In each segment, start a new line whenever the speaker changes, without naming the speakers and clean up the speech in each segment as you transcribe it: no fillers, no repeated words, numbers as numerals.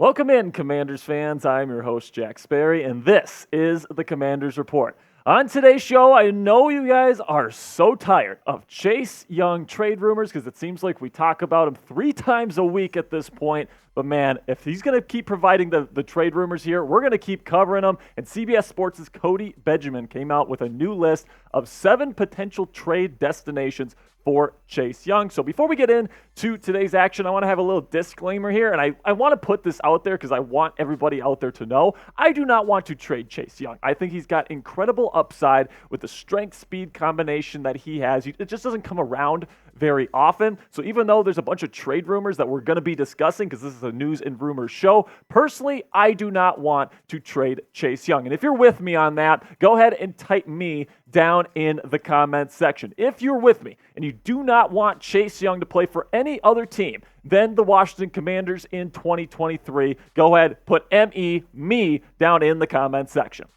Welcome in, Commanders fans. I'm your host, Jack Sperry, and this is the Commanders Report. On today's show, I know you guys are so tired of Chase Young trade rumors because it seems like we talk about him 3 times a week at this point. But man, if he's going to keep providing the trade rumors here, we're going to keep covering them. And CBS Sports' Cody Benjamin came out with a new list of 7 potential trade destinations for Chase Young. So before we get into today's action, I want to have a little disclaimer here, and I want to put this out there because I want everybody out there to know I do not want to trade Chase Young. I think he's got incredible upside with the strength-speed combination that he has. It just doesn't come around very often. So even though there's a bunch of trade rumors that we're going to be discussing because this is a news and rumors show, personally, I do not want to trade Chase Young. And if you're with me on that, go ahead and type me down in the comments section. If you're with me and you do not want Chase Young to play for any other team than the Washington Commanders in 2023, go ahead, put me down in the comments section.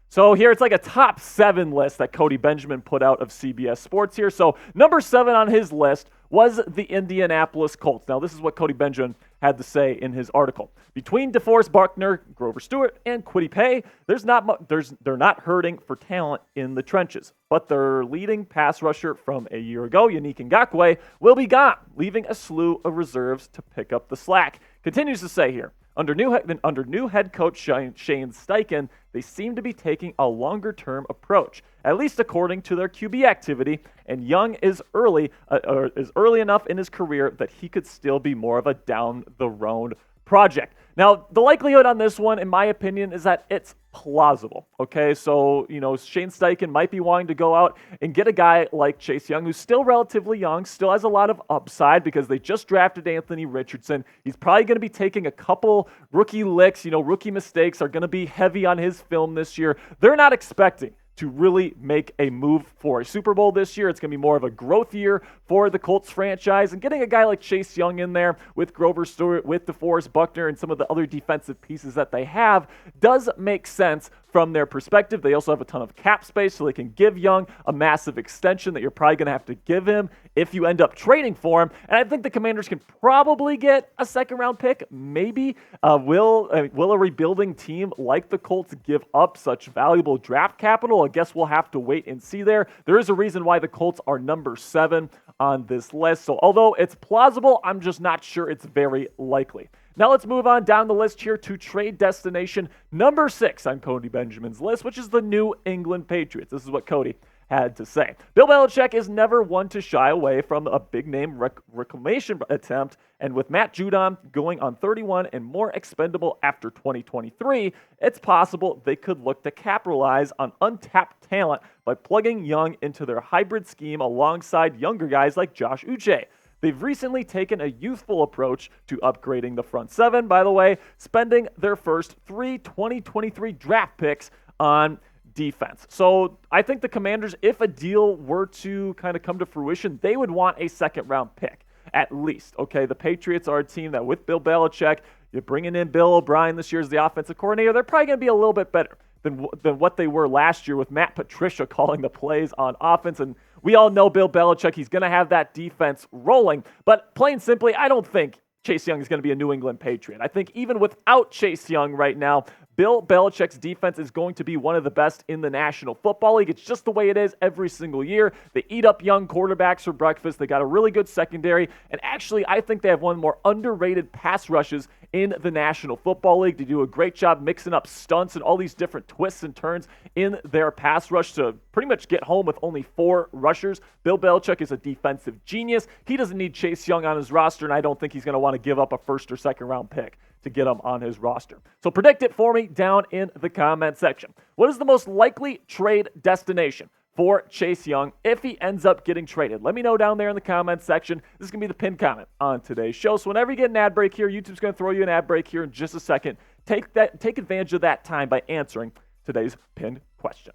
So here it's like a top 7 list that Cody Benjamin put out of CBS Sports here. So number 7 on his list was the Indianapolis Colts. Now this is what Cody Benjamin had to say in his article. Between DeForest Buckner, Grover Stewart, and Kwity Paye, they're not hurting for talent in the trenches. But their leading pass rusher from a year ago, Yannick Ngakoue, will be gone, leaving a slew of reserves to pick up the slack. Continues to say here, under new head coach Shane Steichen, they seem to be taking a longer-term approach, at least according to their QB activity, and Young is early enough in his career that he could still be more of a down-the-road project. Now, the likelihood on this one, in my opinion, is that it's plausible, okay? So, Shane Steichen might be wanting to go out and get a guy like Chase Young, who's still relatively young, still has a lot of upside because they just drafted Anthony Richardson. He's probably going to be taking a couple rookie licks. Rookie mistakes are going to be heavy on his film this year. They're not expecting to really make a move for a Super Bowl this year. It's going to be more of a growth year for the Colts franchise. And getting a guy like Chase Young in there with Grover Stewart, with DeForest Buckner, and some of the other defensive pieces that they have does make sense from their perspective. They also have a ton of cap space, so they can give Young a massive extension that you're probably going to have to give him if you end up trading for him. And I think the Commanders can probably get a second-round pick. Maybe will a rebuilding team like the Colts give up such valuable draft capital? I guess we'll have to wait and see there. There is a reason why the Colts are number 7 on this list. So although it's plausible, I'm just not sure it's very likely. Now let's move on down the list here to trade destination number 6 on Cody Benjamin's list, which is the New England Patriots. This is what Cody had to say. Bill Belichick is never one to shy away from a big-name reclamation attempt, and with Matt Judon going on 31 and more expendable after 2023, it's possible they could look to capitalize on untapped talent by plugging Young into their hybrid scheme alongside younger guys like Josh Uche. They've recently taken a youthful approach to upgrading the front 7, by the way, spending their first 3 2023 draft picks on defense. So I think the Commanders, if a deal were to kind of come to fruition, they would want a second-round pick, at least. Okay, the Patriots are a team that with Bill Belichick, you're bringing in Bill O'Brien this year as the offensive coordinator, they're probably going to be a little bit better than what they were last year with Matt Patricia calling the plays on offense. And we all know Bill Belichick, he's going to have that defense rolling. But plain simply, I don't think Chase Young is going to be a New England Patriot. I think even without Chase Young right now, Bill Belichick's defense is going to be one of the best in the National Football League. It's just the way it is every single year. They eat up young quarterbacks for breakfast. They got a really good secondary. And actually, I think they have one of the more underrated pass rushes in the National Football League. They do a great job mixing up stunts and all these different twists and turns in their pass rush to pretty much get home with only 4 rushers. Bill Belichick is a defensive genius. He doesn't need Chase Young on his roster, and I don't think he's going to want to give up a first or second round pick to get him on his roster. So predict it for me down in the comment section. What is the most likely trade destination for Chase Young if he ends up getting traded? Let me know down there in the comments section. This is going to be the pinned comment on today's show. So whenever you get an ad break here, YouTube's going to throw you an ad break here in just a second. Take advantage of that time by answering today's pinned question.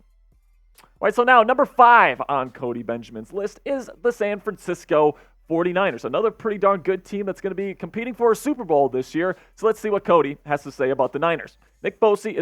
All right, so now number 5 on Cody Benjamin's list is the San Francisco 49ers, another pretty darn good team that's going to be competing for a Super Bowl this year. So let's see what Cody has to say about the Niners. Nick Bosa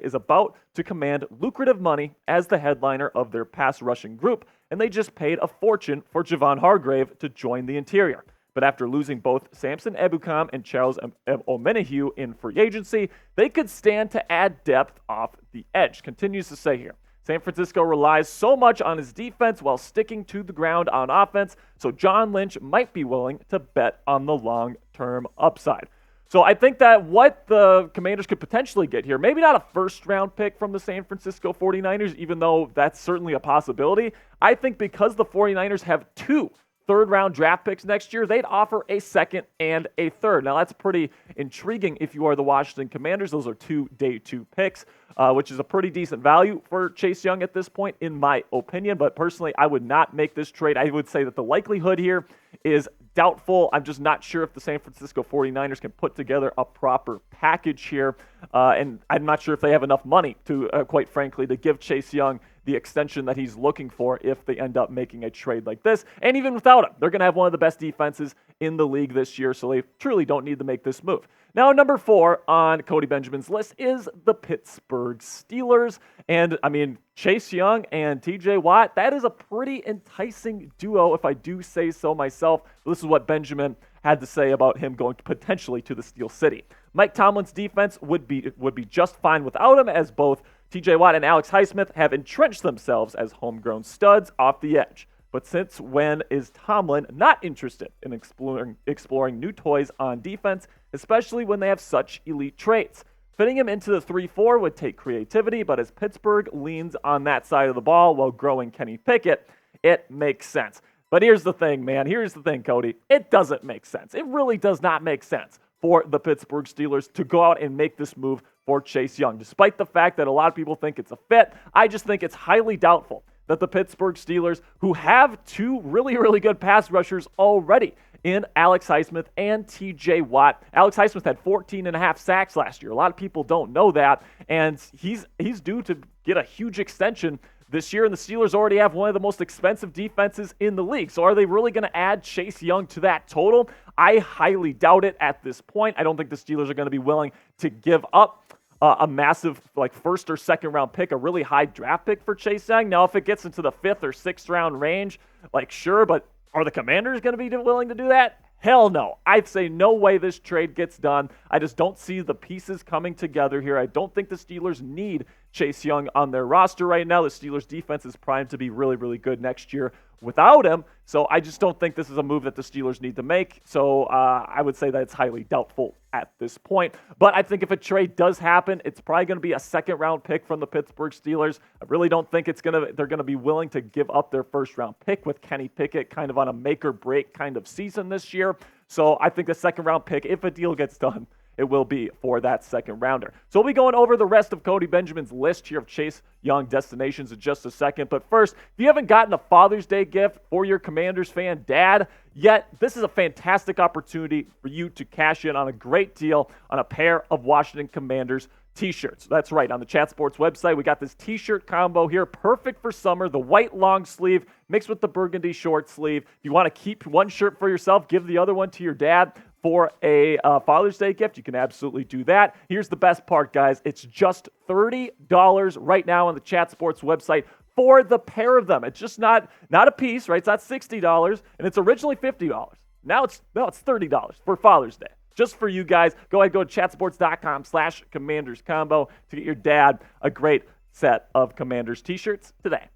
is about to command lucrative money as the headliner of their pass rushing group, and they just paid a fortune for Javon Hargrave to join the interior. but after losing both Samson Ebukam and Charles Mayhew in free agency, they could stand to add depth off the edge. Continues to say here, San Francisco relies so much on his defense while sticking to the ground on offense, so John Lynch might be willing to bet on the long-term upside. So I think that what the Commanders could potentially get here, maybe not a first-round pick from the San Francisco 49ers, even though that's certainly a possibility. I think because the 49ers have 2 third-round draft picks next year, they'd offer a second and a third. Now, that's pretty intriguing if you are the Washington Commanders. Those are 2 day 2 picks, which is a pretty decent value for Chase Young at this point, in my opinion. But personally, I would not make this trade. I would say that the likelihood here is doubtful. I'm just not sure if the San Francisco 49ers can put together a proper package here. And I'm not sure if they have enough money to, quite frankly, to give Chase Young the extension that he's looking for if they end up making a trade like this. And even without him, they're going to have one of the best defenses in the league this year, so they truly don't need to make this move. Now, number 4 on Cody Benjamin's list is the Pittsburgh Steelers. And, I mean, Chase Young and TJ Watt, that is a pretty enticing duo, if I do say so myself. This is what Benjamin had to say about him going potentially to the Steel City. Mike Tomlin's defense would be just fine without him, as both TJ Watt and Alex Highsmith have entrenched themselves as homegrown studs off the edge. But since when is Tomlin not interested in exploring new toys on defense, especially when they have such elite traits? Fitting him into the 3-4 would take creativity, but as Pittsburgh leans on that side of the ball while growing Kenny Pickett, it makes sense. But here's the thing, man. Here's the thing, Cody. It doesn't make sense. It really does not make sense for the Pittsburgh Steelers to go out and make this move for Chase Young. Despite the fact that a lot of people think it's a fit, I just think it's highly doubtful that the Pittsburgh Steelers, who have 2 really, really good pass rushers already in Alex Highsmith and TJ Watt. Alex Highsmith had 14.5 sacks last year. A lot of people don't know that, and he's due to get a huge extension this year, and the Steelers already have one of the most expensive defenses in the league. So are they really going to add Chase Young to that total? I highly doubt it at this point. I don't think the Steelers are going to be willing to give up a massive first or second round pick, a really high draft pick for Chase Young. Now, if it gets into the 5th or 6th round range, sure, but are the Commanders going to be willing to do that? Hell no. I'd say no way this trade gets done. I just don't see the pieces coming together here. I don't think the Steelers need Chase Young on their roster right now. The Steelers' defense is primed to be really, really good next year without him. So I just don't think this is a move that the Steelers need to make. So I would say that it's highly doubtful at this point. But I think if a trade does happen, it's probably going to be a second-round pick from the Pittsburgh Steelers. I really don't think they're going to be willing to give up their first-round pick with Kenny Pickett kind of on a make-or-break kind of season this year. So I think the second-round pick, if a deal gets done, it will be for that second rounder. So we'll be going over the rest of Cody Benjamin's list here of Chase Young destinations in just a second. But first, if you haven't gotten a Father's Day gift for your Commanders fan dad yet, this is a fantastic opportunity for you to cash in on a great deal on a pair of Washington Commanders t-shirts. That's right. On the Chat Sports website, we got this t-shirt combo here, perfect for summer. The white long sleeve mixed with the burgundy short sleeve. If you want to keep one shirt for yourself, give the other one to your dad for a Father's Day gift, you can absolutely do that. Here's the best part, guys. It's just $30 right now on the Chat Sports website for the pair of them. It's just not a piece, right? It's not $60, and it's originally $50. Now it's $30 for Father's Day. Just for you guys. Go ahead, go to chatsports.com/Commanders combo to get your dad a great set of Commanders t-shirts today.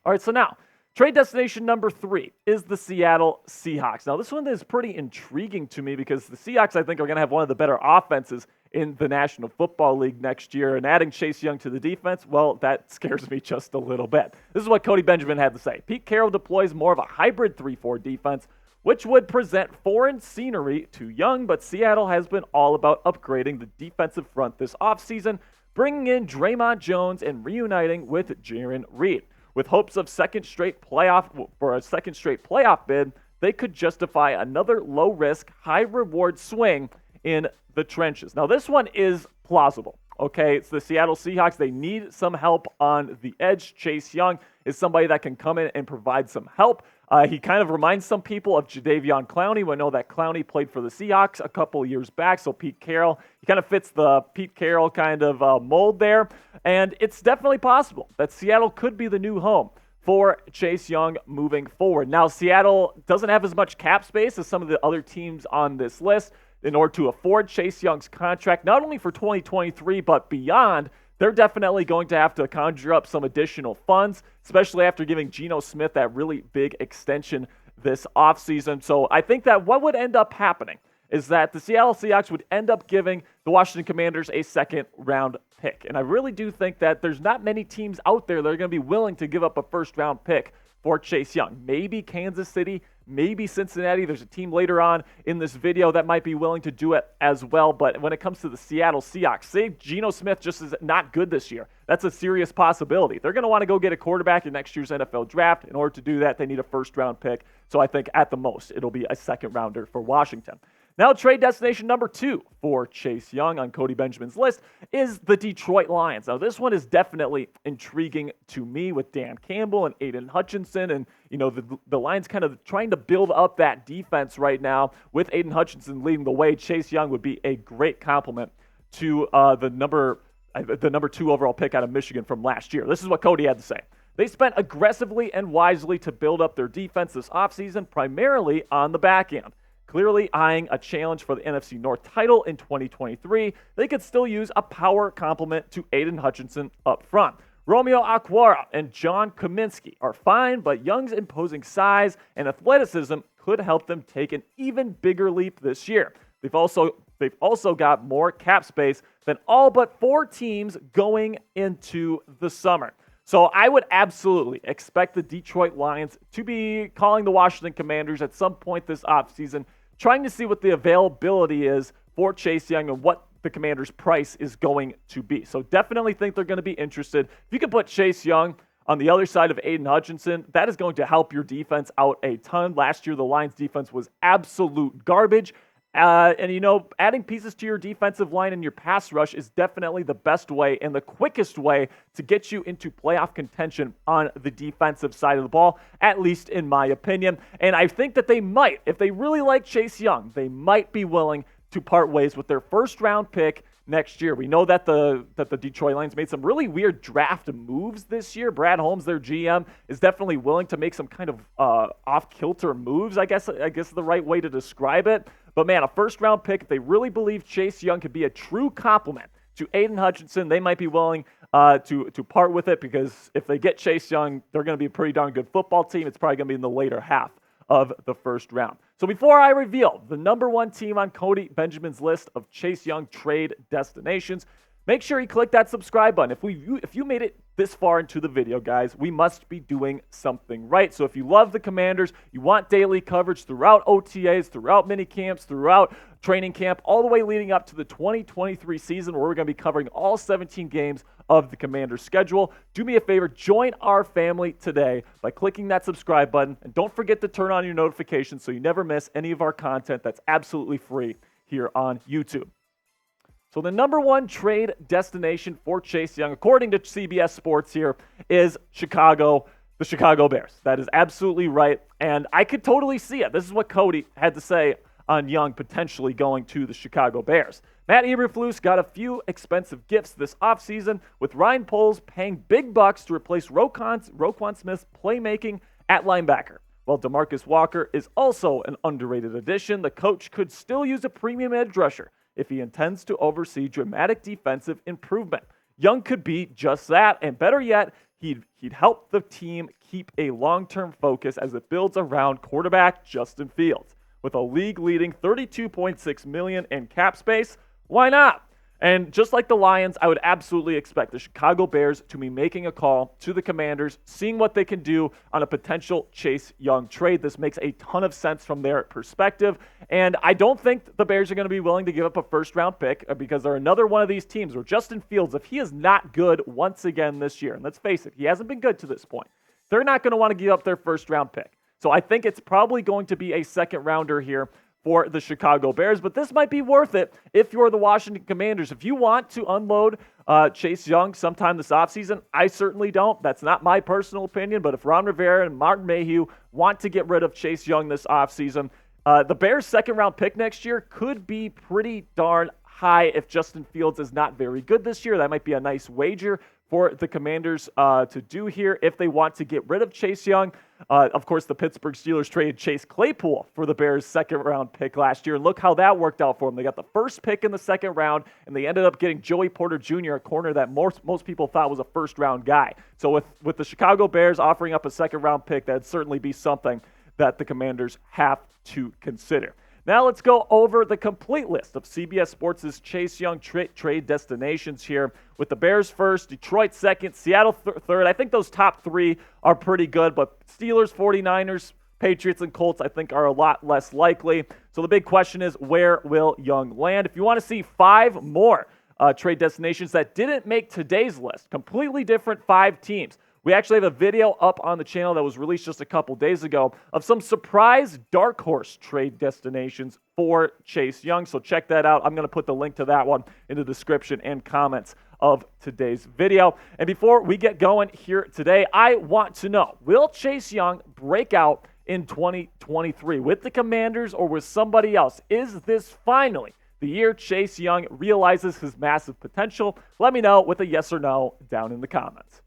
All right, so now, trade destination number 3 is the Seattle Seahawks. Now, this one is pretty intriguing to me because the Seahawks, I think, are going to have one of the better offenses in the National Football League next year. And adding Chase Young to the defense, well, that scares me just a little bit. This is what Cody Benjamin had to say. Pete Carroll deploys more of a hybrid 3-4 defense, which would present foreign scenery to Young, but Seattle has been all about upgrading the defensive front this offseason, bringing in Draymond Jones and reuniting with Jarran Reed. With hopes of a second straight playoff bid, they could justify another low-risk, high-reward swing in the trenches. Now, this one is plausible, okay? It's the Seattle Seahawks. They need some help on the edge. Chase Young is somebody that can come in and provide some help. He kind of reminds some people of Jadeveon Clowney. We know that Clowney played for the Seahawks a couple years back, so Pete Carroll, he kind of fits the Pete Carroll kind of mold there. And it's definitely possible that Seattle could be the new home for Chase Young moving forward. Now, Seattle doesn't have as much cap space as some of the other teams on this list in order to afford Chase Young's contract, not only for 2023, but beyond. They're definitely going to have to conjure up some additional funds, especially after giving Geno Smith that really big extension this offseason. So I think that what would end up happening is that the Seattle Seahawks would end up giving the Washington Commanders a second-round pick. And I really do think that there's not many teams out there that are going to be willing to give up a first-round pick for Chase Young. Maybe Kansas City, maybe Cincinnati. There's a team later on in this video that might be willing to do it as well. But when it comes to the Seattle Seahawks, say Geno Smith just is not good this year. That's a serious possibility. They're going to want to go get a quarterback in next year's NFL draft. In order to do that, they need a first-round pick. So I think at the most, it'll be a second-rounder for Washington. Now, trade destination number 2 for Chase Young on Cody Benjamin's list is the Detroit Lions. Now, this one is definitely intriguing to me with Dan Campbell and Aiden Hutchinson. And, the Lions kind of trying to build up that defense right now with Aiden Hutchinson leading the way. Chase Young would be a great complement to the number 2 overall pick out of Michigan from last year. This is what Cody had to say. They spent aggressively and wisely to build up their defense this offseason, primarily on the back end. Clearly eyeing a challenge for the NFC North title in 2023, they could still use a power complement to Aiden Hutchinson up front. Romeo Okwara and John Kaminsky are fine, but Young's imposing size and athleticism could help them take an even bigger leap this year. They've also got more cap space than all but 4 teams going into the summer. So I would absolutely expect the Detroit Lions to be calling the Washington Commanders at some point this offseason, trying to see what the availability is for Chase Young and what the Commanders' price is going to be. So definitely think they're going to be interested. If you can put Chase Young on the other side of Aiden Hutchinson, that is going to help your defense out a ton. Last year, the Lions' defense was absolute garbage. Adding pieces to your defensive line and your pass rush is definitely the best way and the quickest way to get you into playoff contention on the defensive side of the ball, at least in my opinion. And I think that they might, if they really like Chase Young, they might be willing to part ways with their first-round pick next year. We know that the Detroit Lions made some really weird draft moves this year. Brad Holmes, their GM, is definitely willing to make some kind of off-kilter moves, I guess is the right way to describe it. But man, a first-round pick, if they really believe Chase Young could be a true complement to Aiden Hutchinson, they might be willing to part with it, because if they get Chase Young, they're going to be a pretty darn good football team. It's probably going to be in the later half of the first round. So before I reveal the number 1 team on Cody Benjamin's list of Chase Young trade destinations, make sure you click that subscribe button. If you made it this far into the video, guys, we must be doing something right. So if you love the Commanders, you want daily coverage throughout OTAs, throughout mini camps, throughout training camp, all the way leading up to the 2023 season, where we're going to be covering all 17 games of the Commanders schedule, do me a favor, join our family today by clicking that subscribe button. And don't forget to turn on your notifications so you never miss any of our content that's absolutely free here on YouTube. So the number 1 trade destination for Chase Young, according to CBS Sports here, is the Chicago Bears. That is absolutely right, and I could totally see it. This is what Cody had to say on Young potentially going to the Chicago Bears. Matt Eberflus got a few expensive gifts this offseason, with Ryan Poles paying big bucks to replace Roquan Smith's playmaking at linebacker. While DeMarcus Walker is also an underrated addition, the coach could still use a premium edge rusher if he intends to oversee dramatic defensive improvement. Young could be just that, and better yet, he'd help the team keep a long-term focus as it builds around quarterback Justin Fields. With a league-leading $32.6 million in cap space, why not? And just like the Lions, I would absolutely expect the Chicago Bears to be making a call to the Commanders, seeing what they can do on a potential Chase Young trade. This makes a ton of sense from their perspective. And I don't think the Bears are going to be willing to give up a first-round pick, because they're another one of these teams where Justin Fields, if he is not good once again this year, and let's face it, he hasn't been good to this point, they're not going to want to give up their first-round pick. So I think it's probably going to be a second-rounder here for the Chicago Bears, but this might be worth it if you're the Washington Commanders. If you want to unload Chase Young sometime this offseason, I certainly don't. That's not my personal opinion, but if Ron Rivera and Martin Mayhew want to get rid of Chase Young this offseason, the Bears' second-round pick next year could be pretty darn high if Justin Fields is not very good this year. That might be a nice wager for the Commanders to do here if they want to get rid of Chase Young. Of course, the Pittsburgh Steelers traded Chase Claypool for the Bears' second-round pick last year, and look how that worked out for them. They got the first pick in the second round, and they ended up getting Joey Porter Jr., a corner that most people thought was a first-round guy. So with the Chicago Bears offering up a second-round pick, that'd certainly be something that the Commanders have to consider. Now let's go over the complete list of CBS Sports' Chase Young trade destinations here, with the Bears first, Detroit second, Seattle third. I think those top three are pretty good, but Steelers, 49ers, Patriots, and Colts I think are a lot less likely. So the big question is, where will Young land? If you want to see 5 more trade destinations that didn't make today's list, completely different 5 teams, we actually have a video up on the channel that was released just a couple days ago of some surprise dark horse trade destinations for Chase Young. So check that out. I'm going to put the link to that one in the description and comments of today's video. And before we get going here today, I want to know, will Chase Young break out in 2023 with the Commanders or with somebody else? Is this finally the year Chase Young realizes his massive potential? Let me know with a yes or no down in the comments.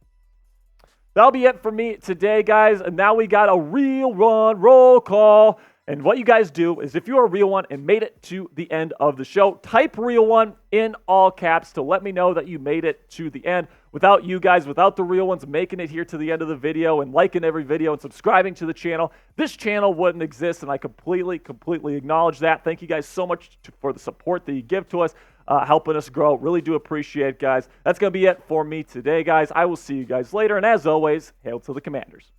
That'll be it for me today, guys. And now we got a real one roll call. And what you guys do is, if you're a real one and made it to the end of the show, type real one in all caps to let me know that you made it to the end. Without you guys, without the real ones making it here to the end of the video and liking every video and subscribing to the channel, this channel wouldn't exist. And I completely acknowledge that. Thank you guys so much for the support that you give to us, helping us grow. Really do appreciate it, guys. That's going to be it for me today, guys. I will see you guys later. And as always, hail to the Commanders.